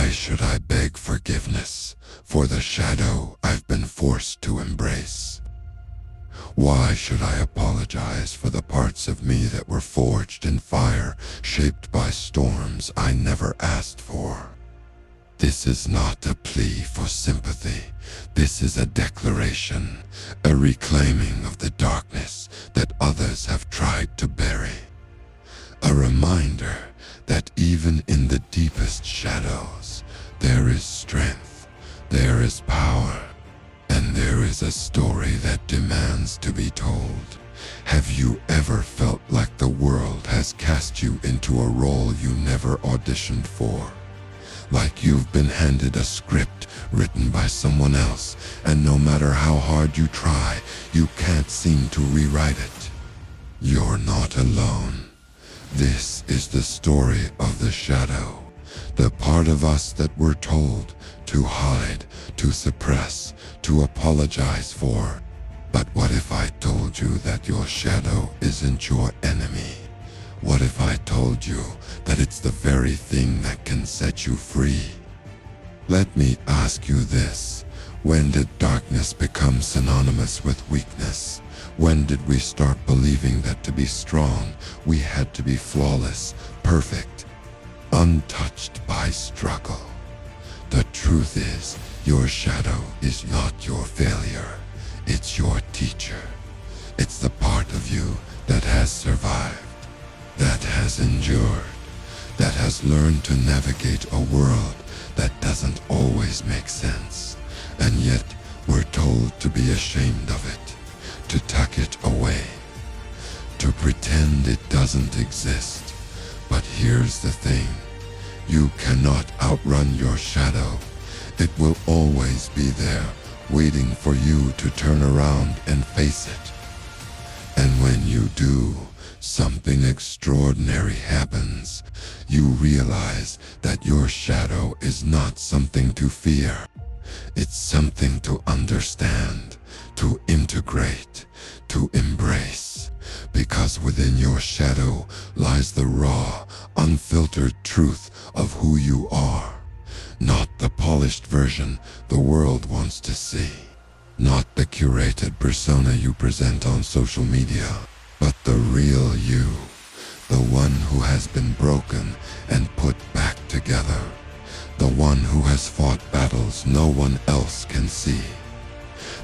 Why should I beg forgiveness for the shadow I've been forced to embrace? Why should I apologize for the parts of me that were forged in fire, shaped by storms I never asked for? This is not a plea for sympathy. This is a declaration, a reclaiming of the darkness that others have tried to bury. A reminder that even in the deepest shadows, there is strength, there is power, and there is a story that demands to be told. Have you ever felt like the world has cast you into a role you never auditioned for? Like you've been handed a script written by someone else, and no matter how hard you try, you can't seem to rewrite it. You're not alone. This is the story of the shadow, the part of us that we're told to hide, to suppress, to apologize for. But what if I told you that your shadow isn't your enemy? What if I told you that it's the very thing that can set you free? Let me ask you this. When did darkness become synonymous with weakness? When did we start believing that to be strong, we had to be flawless, perfect, untouched by struggle? The truth is, your shadow is not your failure. It's your teacher. It's the part of you that has survived, that has endured, that has learned to navigate a world that doesn't always make sense. And yet, we're told to be ashamed of it, to tuck it away, to pretend it doesn't exist. But here's the thing. You cannot outrun your shadow. It will always be there, waiting for you to turn around and face it. And when you do, something extraordinary happens. You realize that your shadow is not something to fear. It's something to understand, to integrate, to embrace. Because within your shadow lies the raw, unfiltered truth of who you are. Not the polished version the world wants to see. Not the curated persona you present on social media, but the real you. The one who has been broken and put back together. The one who has fought battles no one else can see.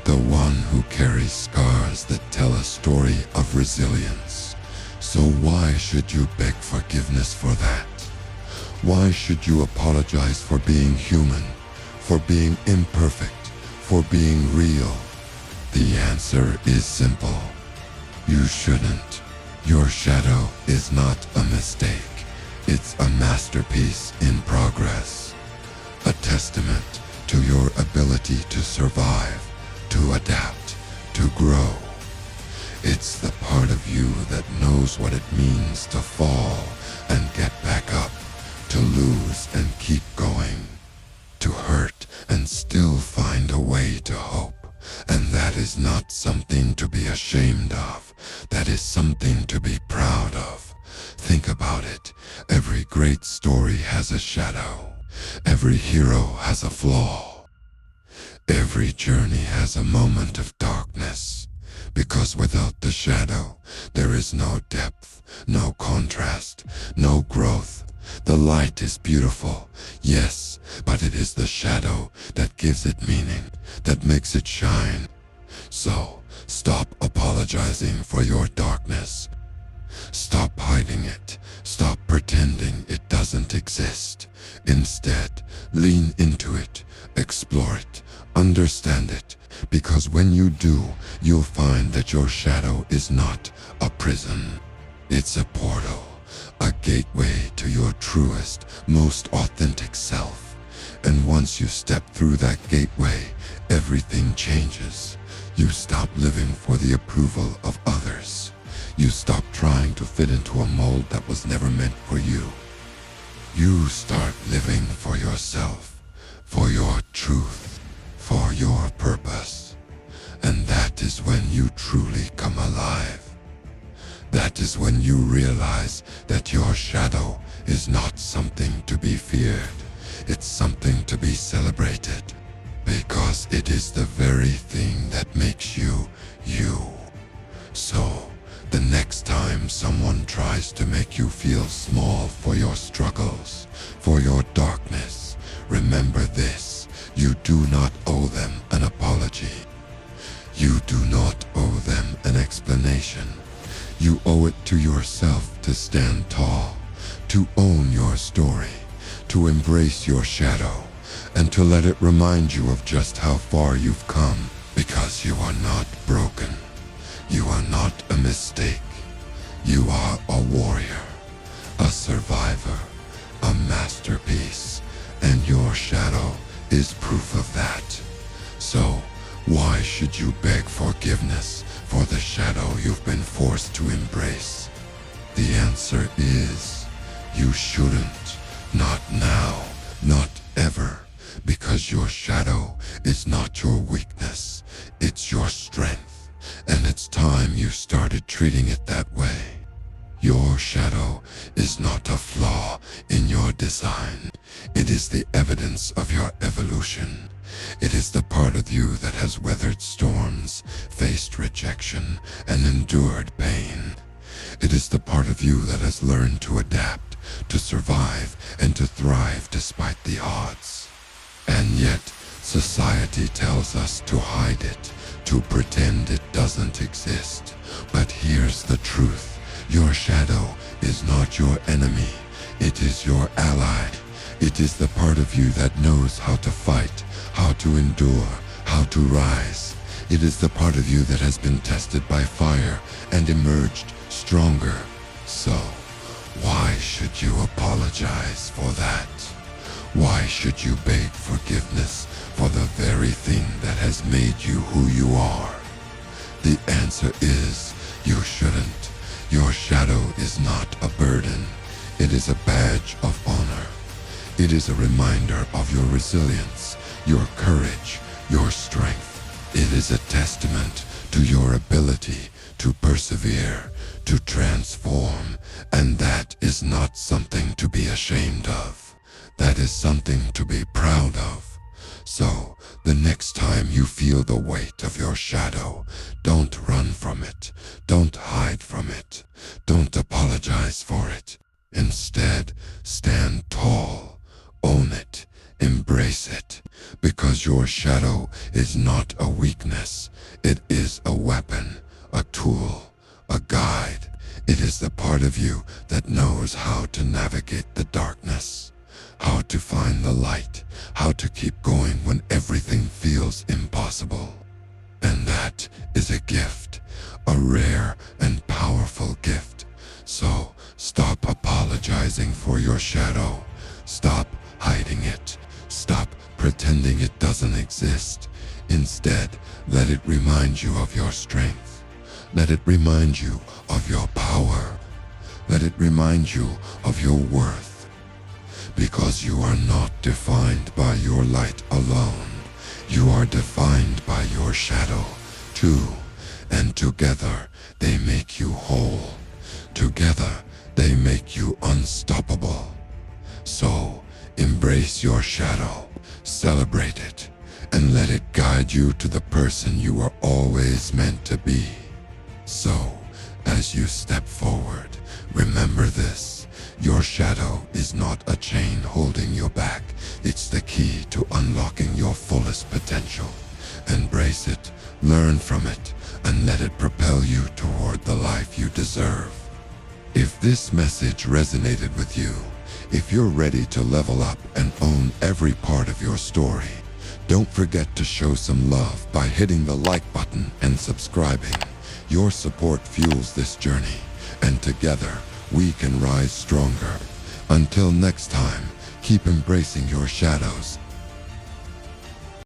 The one who carries scars that tell a story of resilience. So why should you beg forgiveness for that? Why should you apologize for being human, for being imperfect, for being real? The answer is simple. You shouldn't. Your shadow is not a mistake. It's a masterpiece in progress. A testament to your ability to survive, to adapt, to grow. It's the part of you that knows what it means to fall and get back up, to lose and keep going, to hurt and still find a way to hope. And that is not something to be ashamed of. That is something to be proud of. Think about it. Every great story has a shadow. Every hero has a flaw. Every journey has a moment of darkness. Because without the shadow, there is no depth, no contrast, no growth. The light is beautiful, yes, but it is the shadow that gives it meaning, that makes it shine. So, stop apologizing for your darkness. Stop hiding it. Stop pretending it doesn't exist. Instead, lean into it, explore it, understand it, because when you do, you'll find that your shadow is not a prison. It's a portal, a gateway to your truest, most authentic self. And once you step through that gateway, everything changes. You stop living for the approval of others. You stop trying to fit into a mold that was never meant for you. You start living for yourself, for your truth, for your purpose. And that is when you truly come alive. That is when you realize that your shadow is not something to be feared. It's something to be celebrated, because it is the very thing that makes you, you. So, the next time someone tries to make you feel small for your struggles, for your darkness, remember this: you do not owe them an apology. You do not owe them an explanation. You owe it to yourself to stand tall, to own your story, to embrace your shadow, and to let it remind you of just how far you've come, because you are not broken. You are not a mistake. You are a warrior, a survivor, a masterpiece, and your shadow is proof of that. So, why should you beg forgiveness for the shadow you've been forced to embrace? The answer is, you shouldn't. Not now, not ever, because your shadow is not your weakness, it's your strength, and it's time you started treating it that way. Your shadow is not a flaw in your design. It is the evidence of your evolution. It is the part of you that has weathered storms, faced rejection, and endured pain. It is the part of you that has learned to adapt, to survive, and to thrive despite the odds. And yet, society tells us to hide it, to pretend it doesn't exist. But here's the truth: your shadow is not your enemy. It is your ally. It is the part of you that knows how to fight, how to endure, how to rise. It is the part of you that has been tested by fire and emerged stronger. So, why should you apologize for that? Why should you beg forgiveness for the very thing that has made you who you are? The answer is, you shouldn't. Your shadow is not a burden. It is a badge of honor. It is a reminder of your resilience, your courage, your strength. It is a testament to your ability to persevere, to transform, and that is not something to be ashamed of. That is something to be proud of. So, the next time you feel the weight of your shadow, don't run from it. Don't hide from it. Don't apologize for it. Instead, stand tall. Own it. Embrace it. Because your shadow is not a weakness. It is a weapon, a tool, a guide. It is the part of you that knows how to navigate the darkness, how to find the light, how to keep going when everything feels impossible. And that is a gift, a rare and powerful gift. So, stop apologizing for your shadow. Stop hiding it. Stop pretending it doesn't exist. Instead, let it remind you of your strength. Let it remind you of your power. Let it remind you of your worth. Because you are not defined by your light alone. You are defined by your shadow, too. And together, they make you whole. Together, they make you unstoppable. So, embrace your shadow, celebrate it, and let it guide you to the person you were always meant to be. So, as you step forward, remember this: your shadow is not a chain holding you back. It's the key to unlocking your fullest potential. Embrace it, learn from it, and let it propel you toward the life you deserve. If this message resonated with you, if you're ready to level up and own every part of your story, don't forget to show some love by hitting the like button and subscribing. Your support fuels this journey, and together we can rise stronger. Until next time, keep embracing your shadows